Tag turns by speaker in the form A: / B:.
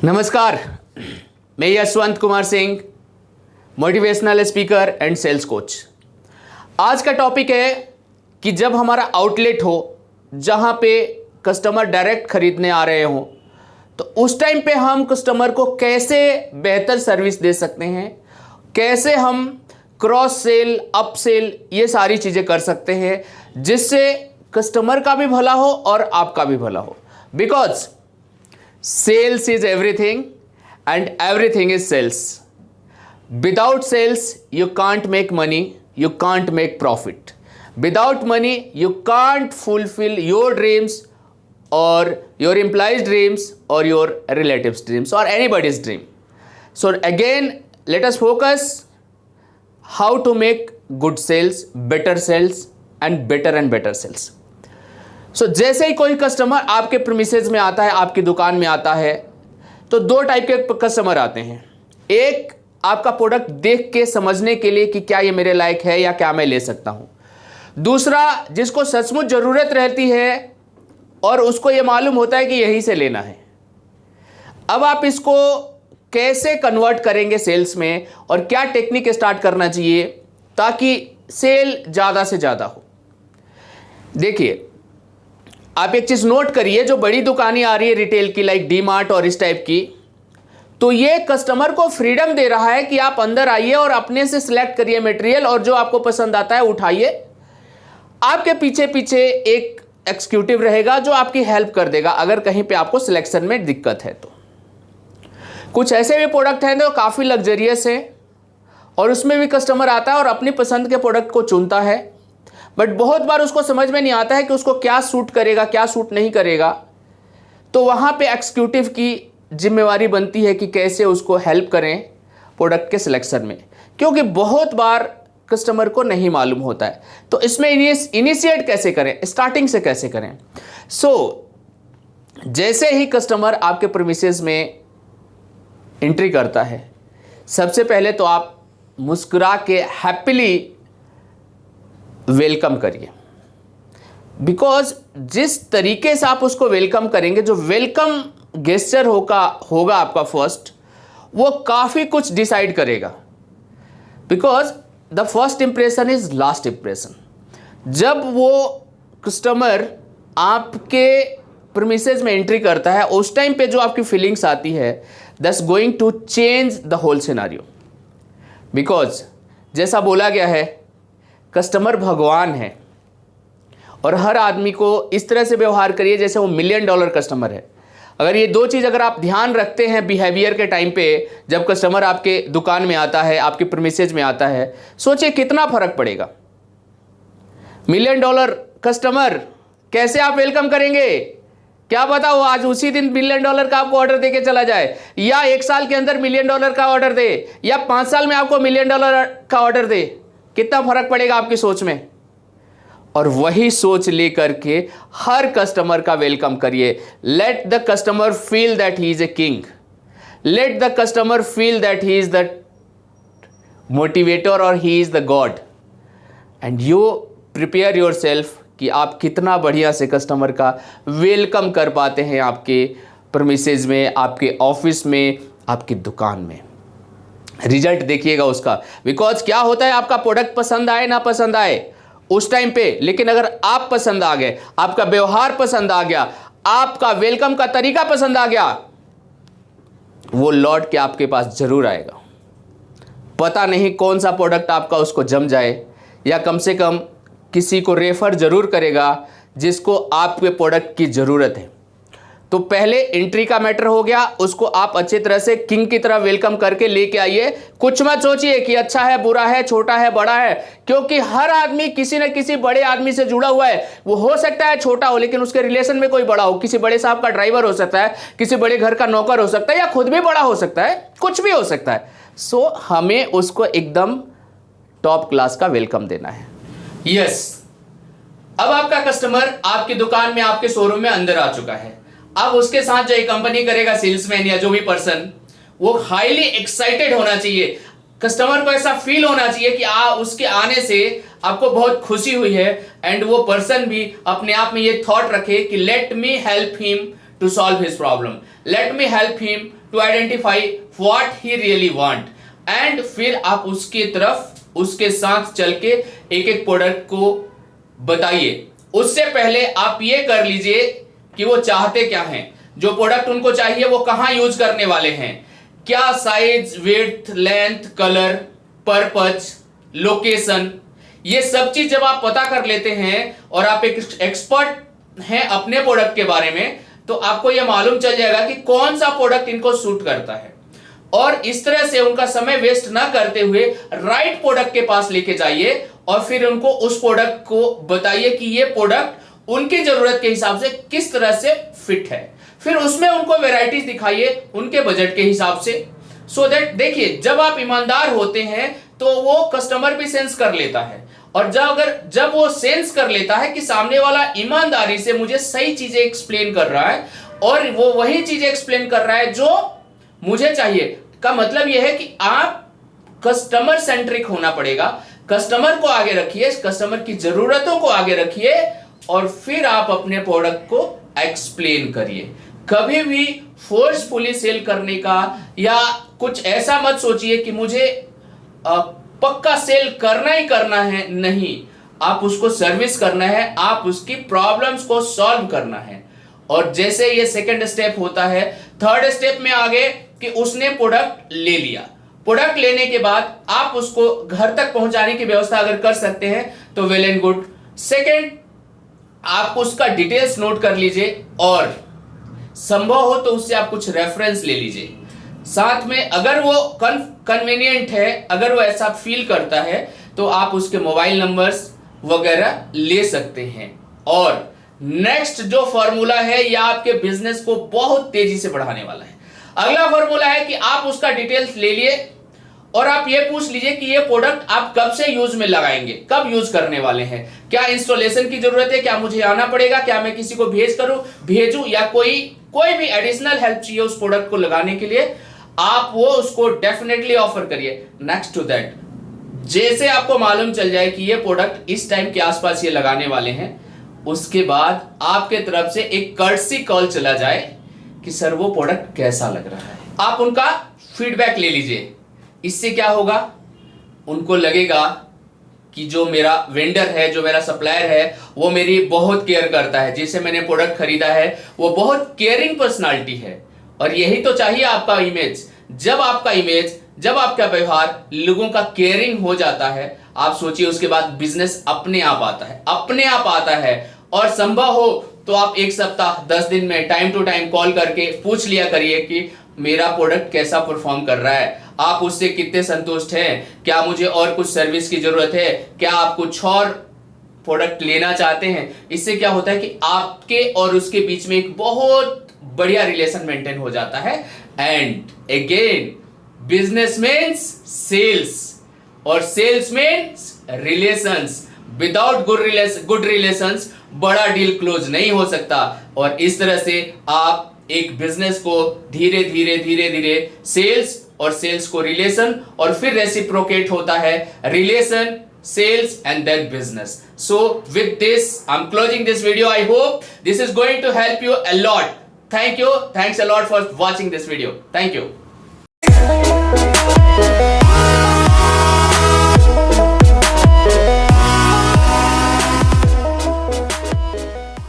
A: नमस्कार, मैं Yashwant Kumar Singh, motivational speaker and sales coach. आज का टॉपिक है कि जब हमारा आउटलेट हो जहां पे कस्टमर डायरेक्ट खरीदने आ रहे हों तो उस टाइम पे हम कस्टमर को कैसे बेहतर सर्विस दे सकते हैं, कैसे हम क्रॉस सेल, अप सेल, ये सारी चीज़ें कर सकते हैं जिससे कस्टमर का भी भला हो और आपका भी भला हो। Because sales is everything and everything is sales. Without sales you can't make money, you can't make profit. Without money you can't fulfill your dreams or your employees dreams or your relatives dreams or anybody's dream. So again, let us focus how to make good sales, better sales and better sales. सो जैसे ही कोई customer आपके premises में आता है, आपकी दुकान में आता है, तो दो टाइप के कस्टमर आते हैं। एक आपका प्रोडक्ट देख के समझने के लिए कि क्या ये मेरे लायक है या क्या मैं ले सकता हूँ। दूसरा जिसको सचमुच ज़रूरत रहती है और उसको ये मालूम होता है कि यहीं से लेना है। अब आप इसको कैसे कन्वर्ट करेंगे सेल्स में और क्या टेक्निक स्टार्ट करना चाहिए ताकि सेल ज़्यादा से ज़्यादा हो। देखिए, आप एक चीज़ नोट करिए, जो बड़ी दुकानें आ रही है रिटेल की, लाइक डी मार्ट और इस टाइप की, तो ये कस्टमर को फ्रीडम दे रहा है कि आप अंदर आइए और अपने से सिलेक्ट करिए मटेरियल और जो आपको पसंद आता है उठाइए। आपके पीछे पीछे एक एग्जीक्यूटिव रहेगा जो आपकी हेल्प कर देगा अगर कहीं पे आपको सिलेक्शन में दिक्कत है। तो कुछ ऐसे भी प्रोडक्ट हैं जो काफ़ी लग्जरियस है और उसमें भी कस्टमर आता है और अपनी पसंद के प्रोडक्ट को चुनता है, बट बहुत बार उसको समझ में नहीं आता है कि उसको क्या सूट करेगा, क्या सूट नहीं करेगा। तो वहाँ पे एग्जीक्यूटिव की जिम्मेवारी बनती है कि कैसे उसको हेल्प करें प्रोडक्ट के सिलेक्शन में, क्योंकि बहुत बार कस्टमर को नहीं मालूम होता है। तो इसमें इनिशिएट कैसे करें, स्टार्टिंग से कैसे करें। जैसे ही कस्टमर आपके प्रीमिसेस में एंट्री करता है, सबसे पहले तो आप मुस्कुरा के हैप्पीली वेलकम करिए। बिकॉज जिस तरीके से आप उसको वेलकम करेंगे, जो वेलकम गेस्चर होगा आपका फर्स्ट, वो काफ़ी कुछ डिसाइड करेगा। Because the first impression is last impression. जब वो कस्टमर आपके प्रीमिसेस में एंट्री करता है, उस टाइम पे जो आपकी फीलिंग्स आती है, that's going to change the whole scenario. Because जैसा बोला गया है, कस्टमर भगवान है और हर आदमी को इस तरह से व्यवहार करिए जैसे वो $1 मिलियन कस्टमर है। अगर ये दो चीज़ अगर आप ध्यान रखते हैं बिहेवियर के टाइम पे, जब कस्टमर आपके दुकान में आता है, आपके प्रीमिसेस में आता है, सोचिए कितना फर्क पड़ेगा। $1 मिलियन कस्टमर कैसे आप वेलकम करेंगे? क्या पता वो आज उसी दिन $1 मिलियन का आपको ऑर्डर देके चला जाए, या 1 साल के अंदर $1 मिलियन का ऑर्डर दे, या 5 साल में आपको $1 मिलियन का ऑर्डर दे। कितना फर्क पड़ेगा आपकी सोच में। और वही सोच लेकर के हर कस्टमर का वेलकम करिए। Let the customer feel that he is a king, let the customer feel that he is the motivator और he is the god, and you prepare yourself कि आप कितना बढ़िया से कस्टमर का वेलकम कर पाते हैं आपके प्रीमिसेस में, आपके ऑफिस में, आपकी दुकान में। रिजल्ट देखिएगा उसका। बिकॉज क्या होता है, आपका प्रोडक्ट पसंद आए ना पसंद आए उस टाइम पे, लेकिन अगर आप पसंद आ गए, आपका व्यवहार पसंद आ गया, आपका वेलकम का तरीका पसंद आ गया, वो लौट के आपके पास जरूर आएगा। पता नहीं कौन सा प्रोडक्ट आपका उसको जम जाए, या कम से कम किसी को रेफर जरूर करेगा जिसको आपके प्रोडक्ट की ज़रूरत है। तो पहले एंट्री का मैटर हो गया, उसको आप अच्छी तरह से किंग की तरह वेलकम करके लेके आइए। कुछ मत सोचिए कि अच्छा है, बुरा है, छोटा है, बड़ा है, क्योंकि हर आदमी किसी न किसी बड़े आदमी से जुड़ा हुआ है। वो हो सकता है छोटा हो लेकिन उसके रिलेशन में कोई बड़ा हो, किसी बड़े साहब का ड्राइवर हो सकता है, किसी बड़े घर का नौकर हो सकता है, या खुद भी बड़ा हो सकता है, कुछ भी हो सकता है। सो हमें उसको एकदम टॉप क्लास का वेलकम देना है। यस, अब आपका कस्टमर आपकी दुकान में, आपके शोरूम में अंदर आ चुका है। अब उसके साथ जो कंपनी करेगा, सेल्समैन या जो भी पर्सन, वो हाईली एक्साइटेड होना चाहिए। कस्टमर को ऐसा फील होना चाहिए कि उसके आने से आपको बहुत खुशी हुई है, एंड वो पर्सन भी अपने आप में ये थॉट रखे कि let me help him to solve his problem. Let me help him to identify what he really want. And फिर आप उसके तरफ उसके साथ चल के एक एक प्रोडक्ट को बताइए. उससे पहले आप ये कर लीजिए कि वो चाहते क्या हैं, जो प्रोडक्ट उनको चाहिए वो कहां यूज करने वाले हैं, क्या size, width, length, colour, purpose, location, ये सब चीज जब आप पता कर लेते हैं और आप एक एक्सपर्ट हैं अपने प्रोडक्ट के बारे में, तो आपको यह मालूम चल जाएगा कि कौन सा प्रोडक्ट इनको सूट करता है. और इस तरह से उनका समय वेस्ट ना करते हुए राइट प्रोडक्ट के पास लेके जाइए और फिर उनको उस प्रोडक्ट को बताइए कि ये प्रोडक्ट उनकी जरूरत के हिसाब से किस तरह से फिट है. फिर उसमें उनको वैरायटीज दिखाइए उनके बजट के हिसाब से. सो दैट देखिए, जब आप ईमानदार होते हैं तो वो कस्टमर भी सेंस कर लेता है, और जब वो सेंस कर लेता है कि सामने वाला ईमानदारी से मुझे सही चीजें एक्सप्लेन कर रहा है और वो वही चीजें एक्सप्लेन कर रहा है जो मुझे चाहिए, का मतलब यह है कि आप कस्टमर सेंट्रिक होना पड़ेगा. कस्टमर को आगे रखिए, कस्टमर की जरूरतों को आगे रखिए और फिर आप अपने प्रोडक्ट को एक्सप्लेन करिए. कभी भी फोर्सफुली सेल करने का या कुछ ऐसा मत सोचिए कि मुझे पक्का सेल करना ही करना है. नहीं, आप उसको सर्विस करना है, आप उसकी प्रॉब्लम्स को सॉल्व करना है. और जैसे ये सेकंड स्टेप होता है, थर्ड स्टेप में आगे कि उसने प्रोडक्ट ले लिया. प्रोडक्ट लेने के बाद आप उसको घर तक पहुंचाने की व्यवस्था अगर कर सकते हैं तो वेल एंड गुड. सेकंड, आप उसका डिटेल्स नोट कर लीजिए और संभव हो तो उससे आप कुछ रेफरेंस ले लीजिए. साथ में अगर वो कन्वीनियंट है, अगर वो ऐसा फील करता है तो आप उसके मोबाइल नंबर्स वगैरह ले सकते हैं. और नेक्स्ट जो फॉर्मूला है यह आपके बिजनेस को बहुत तेजी से बढ़ाने वाला है. अगला फॉर्मूला है कि आप उसका डिटेल्स ले लिए और आप ये पूछ लीजिए कि ये प्रोडक्ट आप कब से यूज में लगाएंगे, कब यूज करने वाले हैं, क्या इंस्टॉलेशन की जरूरत है, क्या मुझे आना पड़ेगा, क्या मैं किसी को भेजूं या कोई भी एडिशनल हेल्प चाहिए उस प्रोडक्ट को लगाने के लिए, आप वो उसको डेफिनेटली ऑफर करिए. नेक्स्ट टू दैट, जैसे आपको मालूम चल जाए कि ये प्रोडक्ट इस टाइम के आसपास ये लगाने वाले हैं, उसके बाद आपके तरफ से एक कर्टसी कॉल चला जाए कि सर वो प्रोडक्ट कैसा लग रहा है. आप उनका फीडबैक ले लीजिए. इससे क्या होगा, उनको लगेगा कि जो मेरा वेंडर है, जो मेरा सप्लायर है, वो मेरी बहुत केयर करता है, जिसे मैंने प्रोडक्ट खरीदा है वो बहुत केयरिंग पर्सनालिटी है. और यही तो चाहिए आपका इमेज. जब आपका व्यवहार लोगों का केयरिंग हो जाता है, आप सोचिए उसके बाद बिजनेस अपने आप आता है. और संभव हो तो आप एक सप्ताह 10 दिन में टाइम टू टाइम कॉल करके पूछ लिया करिए कि मेरा प्रोडक्ट कैसा परफॉर्म कर रहा है, आप उससे कितने संतुष्ट हैं, क्या मुझे और कुछ सर्विस की जरूरत है, क्या आप कुछ और प्रोडक्ट लेना चाहते हैं. इससे क्या होता है कि आपके और उसके बीच में एक बहुत बढ़िया रिलेशन मेंटेन हो जाता है. And again, business means sales और sales means relations. Without good relations बड़ा डील क्लोज नहीं हो सकता. और इस तरह से आप एक बिजनेस को धीरे धीरे सेल्स और सेल्स को रिलेशन और फिर रेसिप्रोकेट होता है relation, sales and then business. So with this I'm closing this video. I hope this is going to help you a lot. Thanks a lot for watching this video. Thank you.